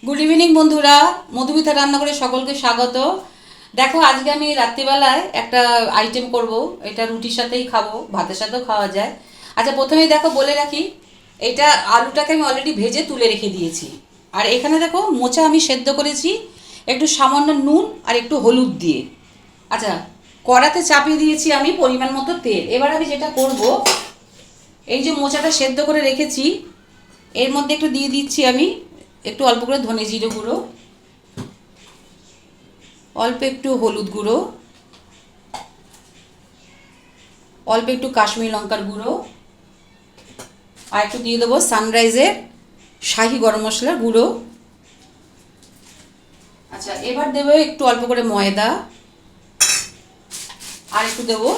Good evening বন্ধুরা, মধুমিতা রান্নাঘরে সকলকে স্বাগত। দেখো, আজকে আমি রাত্রিবেলায় একটা আইটেম করব। এটা রুটির সাথেই খাবো, ভাতের সাথেও খাওয়া যায়। আচ্ছা, প্রথমেই দেখো বলে রাখি, এটা আলুটাকে আমি অলরেডি ভেজে তুলে রেখে দিয়েছি। আর এখানে দেখো মোচা আমি সেদ্ধ করেছি একটু সামান্য নুন আর একটু হলুদ দিয়ে। আচ্ছা, কড়াতে চাপিয়ে দিয়েছি আমি পরিমাণ মতো তেল। এবার আমি যেটা করব, এই যে মোচাটা সেদ্ধ করে রেখেছি এর মধ্যে একটু দিয়ে দিচ্ছি আমি একটু অল্প করে ধনে জিরে গুঁড়ো, অল্প একটু হলুদ গুঁড়ো, অল্প একটু কাশ্মীরি লঙ্কার গুঁড়ো, আর একটু দিয়ে দেবো সানরাইজের শাহি গরম মশলার গুঁড়ো। আচ্ছা, এবার দেবো একটু অল্প করে ময়দা, আর একটু দেবো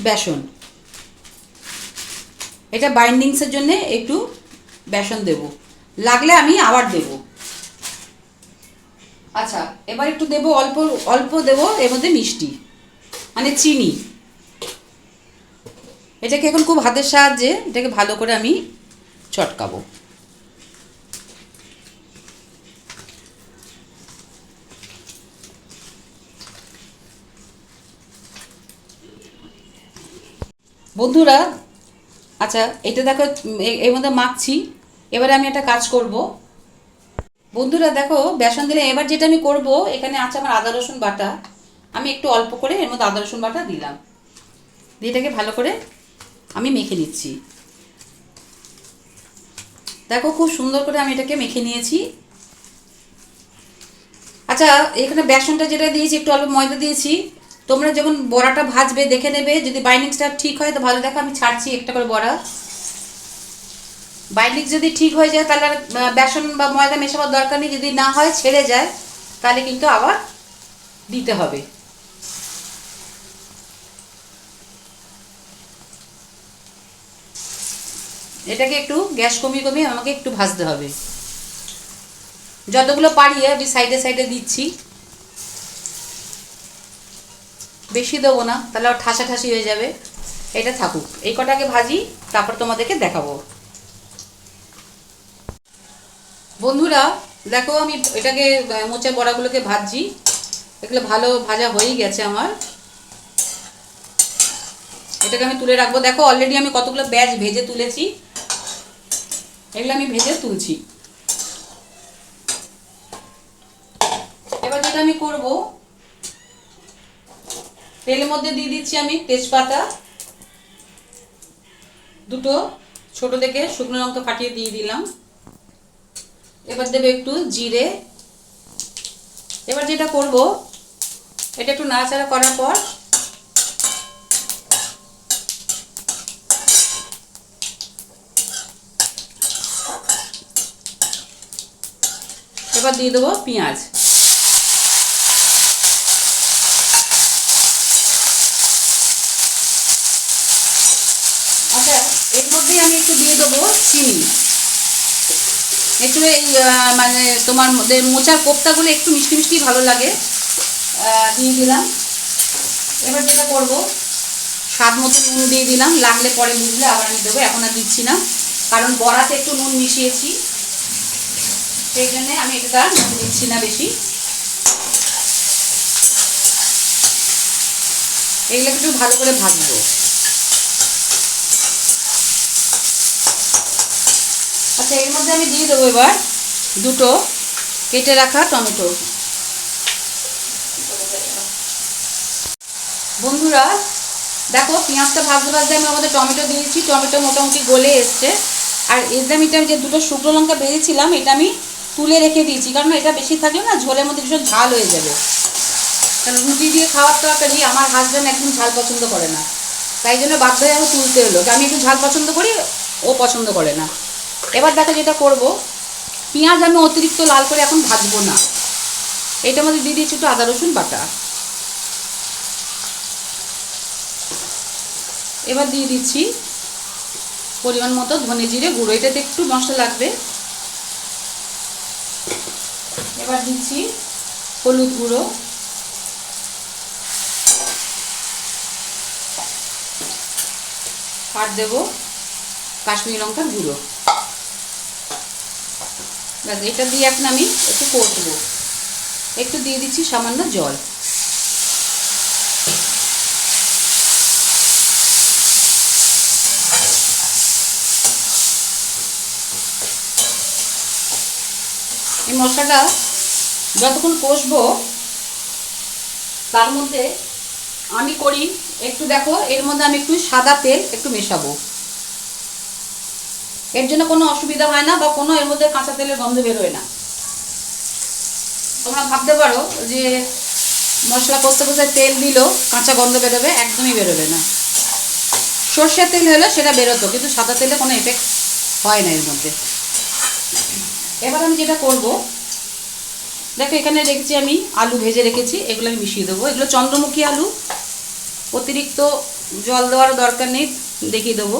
বেসন। এটা বাইন্ডিংসের জন্য একটু বেসন দেব, লাগলে আমি আবার দেব। আচ্ছা, এবার একটু দেবো অল্প অল্প দেবো এর মধ্যে মিষ্টি, মানে চিনি। এটাকে এখন খুব হাতের সাহায্যে এটাকে ভালো করে আমি চটকাবো। বন্ধুরা, আচ্ছা এটা দেখো, এর মধ্যে মাখছি। এবারে আমি একটা কাজ করব। বন্ধুরা দেখো, বেসন দিলে এবার যেটা আমি করব, এখানে আছে আমার আদা রসুন বাটা। আমি একটু অল্প করে এর মধ্যে আদা রসুন বাটা দিলাম, দিয়ে এটাকে ভালো করে আমি মেখে নিচ্ছি। দেখো খুব সুন্দর করে আমি এটাকে মেখে নিয়েছি। আচ্ছা, এখানে বেসনটা যেটা দিয়েছি একটু অল্প ময়দা দিয়েছি। তোমরা যখন বড়াটা ভাজবে দেখে নেবে, যদি বাইন্ডিংসটা ঠিক হয় তো ভালো। দেখো আমি ছাড়ছি একটা করে বড়া। বাইন্ডিং যদি ঠিক হয়ে যায় তাহলে আর বেসন বা ময়দা মেশাবার দরকার নেই। যদি না হয়, ছেড়ে যায়, তাহলে কিন্তু আবার দিতে হবে। এটাকে একটু গ্যাস কমিয়ে কমিয়ে আমাকে একটু ভাজতে হবে। যতগুলো পারি আমি সাইডে সাইডে দিচ্ছি, বেশি দেবো না, তাহলে আর ঠাসা ঠাসি হয়ে যাবে। এটা থাকুক, এই কটাকে ভাজি, তারপর তোমাদেরকে দেখাবো। বন্ধুরা দেখো, আমি এটাকে মোচা বড়াগুলোকে ভাজছি। এগুলো ভালো ভাজা হয়েই গেছে আমার। এটাকে আমি তুলে রাখবো। দেখো অলরেডি আমি কতগুলো ব্যাচ ভেজে তুলেছি। এগুলো আমি ভেজে তুলছি। এবার যেটা আমি করব, তেলের মধ্যে দিয়ে দিচ্ছি আমি তেজপাতা দুটো, ছোট থেকে শুকনো লঙ্কা ফাটিয়ে দিয়ে দিলাম। এবার দেবো একটু জিরে। এবার যেটা করব, এটা একটু নাড়াচাড়া করার পর এবার দিয়ে দেবো পেঁয়াজ। আচ্ছা, এর মধ্যেই আমি একটু দিয়ে দেবো চিনি। একটু এই মানে তোমাদের মোচার কোপ্তাগুলো একটু মিষ্টি মিষ্টি ভালো লাগে, দিয়ে দিলাম। এবার যেটা করব, স্বাদ মতো নুন দিয়ে দিলাম, লাগলে পরে বুঝলে আবার আমি দেবো, এখন আর দিচ্ছি না, কারণ বড়াতে একটু নুন মিশিয়েছি, সেই জন্যে আমি এটা নুন দিচ্ছি না বেশি। এগুলো একটু ভালো করে ভাজবো। আচ্ছা, এর মধ্যে আমি দিয়ে দেবো এবার দুটো কেটে রাখা টমেটো। বন্ধুরা দেখো, পেঁয়াজটা ভাজতে ভাজতে আমি আমাদের টমেটো দিয়েছি। টমেটো মোটামুটি গলে এসছে। আর এর আমি যে দুটো শুকনো লঙ্কা ভেজেছিলাম, এটা আমি তুলে রেখে দিয়েছি, কারণ এটা বেশি থাকলে না ঝোলের মধ্যে ভীষণ ঝাল হয়ে যাবে। কারণ রুটি দিয়ে খাওয়ার তরকারি আমার হাজব্যান্ড একদম ঝাল পছন্দ করে না, তাই জন্য বাধ্য হয়ে আমি তুলতে হলো। আমি একটু ঝাল পছন্দ করি, ও পছন্দ করে না। এবার দেখো যেটা করব, পেঁয়াজ আমি অতিরিক্ত লাল করে এখন ভাজবো না। এটার মধ্যে দিয়ে দিয়েছি একটু আদা রসুন বাটা। এবার দিয়ে দিচ্ছি পরিমাণ মতো ধনে জিরে গুঁড়ো, এটাতে একটু মশলা লাগবে। এবার দিচ্ছি হলুদ গুঁড়ো, আর দেবো কাশ্মীরি লঙ্কার গুঁড়ো। ব্যাস এটা দিয়ে এখন আমি একটু কষবো। একটু দিয়ে দিচ্ছি সামান্য জল। এই মশলাটা যতক্ষণ কষবো তার মধ্যে আমি করি একটু, দেখো এর মধ্যে আমি একটু সাদা তেল একটু মেশাবো। এর জন্য কোনো অসুবিধা হয় না বা কোনো এর মধ্যে কাঁচা তেলের গন্ধ বেরোয় না। তোমরা ভাবতে পারো যে মশলা কষতে কষতে তেল দিল কাঁচা গন্ধ বেরোবে, একদমই বেরোবে না। সর্ষের তেল হলে সেটা বেরোতো, কিন্তু সাদা তেলে কোনো এফেক্ট হয় না এর মধ্যে। এবার আমি যেটা করব, দেখো এখানে রেখেছি আমি আলু ভেজে রেখেছি, এগুলো আমি মিশিয়ে দেবো। এগুলো চন্দ্রমুখী আলু, অতিরিক্ত জল দেওয়ার দরকার নেই, দেখিয়ে দেবো।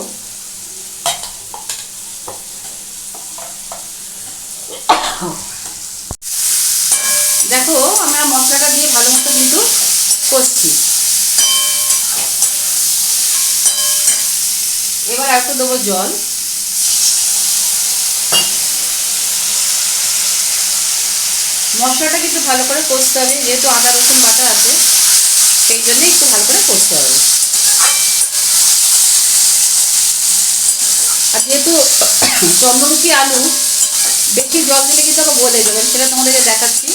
দেখো আমরা মশলাটা দিয়ে ভালো মতো কিন্তু কষছি। এবার একটু দেবো জল। মশলাটা কিন্তু ভালো করে কষতে হবে, যেহেতু আদা রসুন বাটা আছে সেই জন্য একটু ভালো করে কষতে হবে। আর যেহেতু চন্দ্রমুখী আলু বেশি জল দিলে কিন্তু আবার গলে যাবে, সেটা তোমাদেরকে দেখাচ্ছি।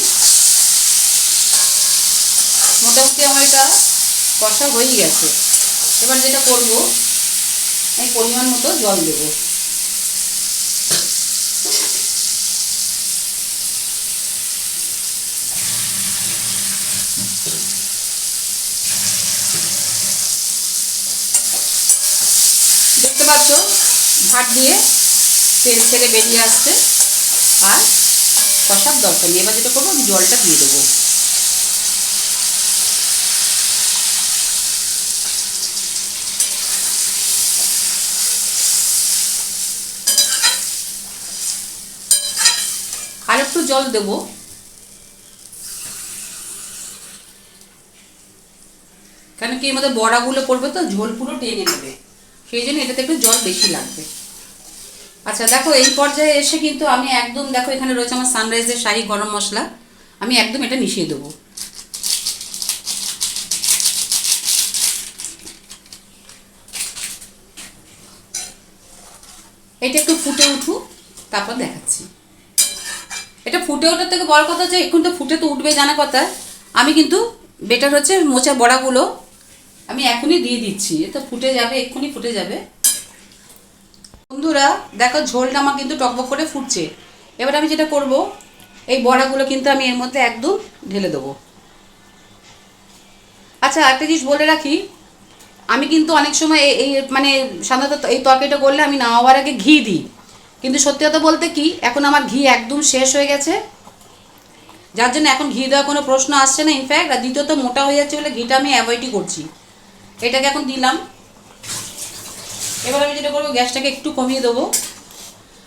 মোটামুটি আমার এটা কষা হয়ে গেছে। এবার যেটা করব, আমি পরিমাণ মতো জল দেব। দেখতে পাচ্ছ ভাত দিয়ে তেল ছেড়ে বেরিয়ে আসছে, আর কষার দরকার নেই। এবার যেটা করবো, আমি জলটা দিয়ে দেবো। আর একটু জল দেবো, কেন কি এর মধ্যে বড়াগুলো পড়বে তো ঝোল পুরো টেনে নেবে, সেই জন্য এটাতে একটু জল বেশি লাগবে। আচ্ছা দেখো এই পর্যায়ে এসে কিন্তু আমি একদম, দেখো এখানে রয়েছে আমার সানরাইজের শাহি গরম মশলা, আমি একদম এটা মিশিয়ে দেবো। এটা একটু ফুটে উঠুক, তারপর দেখাচ্ছি। এটা ফুটে ওঠার থেকে বড় কথা হচ্ছে এখন তো ফুটে তো উঠবে জানা কথা, আমি কিন্তু বেটার হচ্ছে মোচা বড়াগুলো আমি এখনই দিয়ে দিচ্ছি। এটা ফুটে যাবে, এক্ষুনি ফুটে যাবে। বন্ধুরা দেখো ঝোলটা আমার কিন্তু টকবক করে ফুটছে। এবার আমি যেটা করব, এই বড়াগুলো কিন্তু আমি এর মধ্যে একদম ঢেলে দেবো। আচ্ছা একটা জিনিস বলে রাখি, আমি কিন্তু অনেক সময় এই মানে সাধারণত এই তরকারিটা করলে আমি নামাবার আগে ঘি দিই, কিন্তু সত্যি কথা বলতে কি এখন আমার ঘি একদম শেষ হয়ে গেছে, যার জন্য এখন ঘি দেওয়ার কোনো প্রশ্ন আসছে না। ইনফ্যাক্ট আর দ্বিতীয়ত মোটা হয়ে যাচ্ছে বলে ঘিটা আমি অ্যাভয়েডই করছি। এটাকে এখন দিলাম। এবার আমি যেটা করবো, গ্যাসটাকে একটু কমিয়ে দেবো।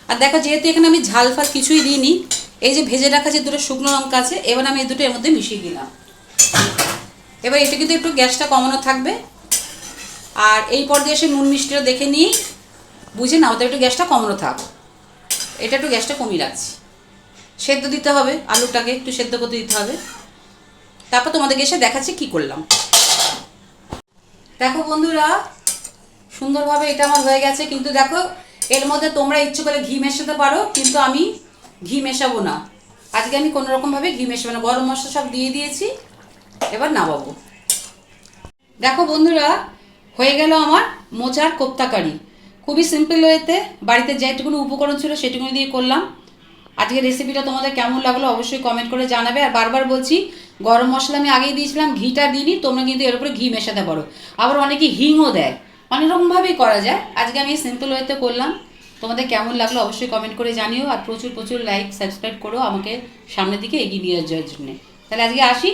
আর দেখো যেহেতু এখানে আমি ঝাল ফাল কিছুই দিইনি, এই যে ভেজে রাখা যে দুটো শুকনো লঙ্কা আছে, এবার আমি এই দুটো এর মধ্যে মিশিয়ে দিলাম। এবার এটা কিন্তু একটু গ্যাসটা কমানো থাকবে। আর এই পর্যায়ে এসে নুন মিষ্টিটা দেখে নিই, বুঝে নাও তো একটু গ্যাসটা কমানো থাক। এটা একটু গ্যাসটা কমিয়ে রাখছি। সেদ্ধ দিতে হবে, আলুটাকে একটু সেদ্ধ করতে দিতে হবে, তারপর তোমাদেরকে এসে দেখাচ্ছি কি করলাম। দেখো বন্ধুরা সুন্দরভাবে এটা আমার হয়ে গেছে, কিন্তু দেখো এর মধ্যে তোমরা ইচ্ছে করে ঘি মেশাতে পারো, কিন্তু আমি ঘি মেশাবো না। আজকে আমি কোনো রকমভাবে ঘি মেশাবো না, গরম মশলা সব দিয়ে দিয়েছি। এবার নামাবো। দেখো বন্ধুরা হয়ে গেল আমার মোচার কোপ্তা কারি। খুবই সিম্পল ওয়েতে বাড়িতে যেটুকুনি উপকরণ ছিল সেটুকুনি দিয়ে করলাম। আজকের রেসিপিটা তোমাদের কেমন লাগলো অবশ্যই কমেন্ট করে জানাবে। আর বারবার বলছি, গরম মশলা আমি আগেই দিয়েছিলাম, ঘিটা দিইনি, তোমরা কিন্তু এর উপরে ঘি মেশাতে পারো। আবার অনেকে হিংও দেয়, অনেক রকমভাবেই করা যায়। আজকে আমি সিম্পল ওয়েতে করলাম। তোমাদের কেমন লাগলো অবশ্যই কমেন্ট করে জানিও। আর প্রচুর প্রচুর লাইক সাবস্ক্রাইব করো আমাকে সামনের দিকে এগিয়ে নিয়ে যাওয়ার জন্যে। তাহলে আজকে আসি,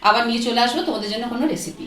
আবার নিয়ে চলে আসবো তোমাদের জন্য কোনো রেসিপি।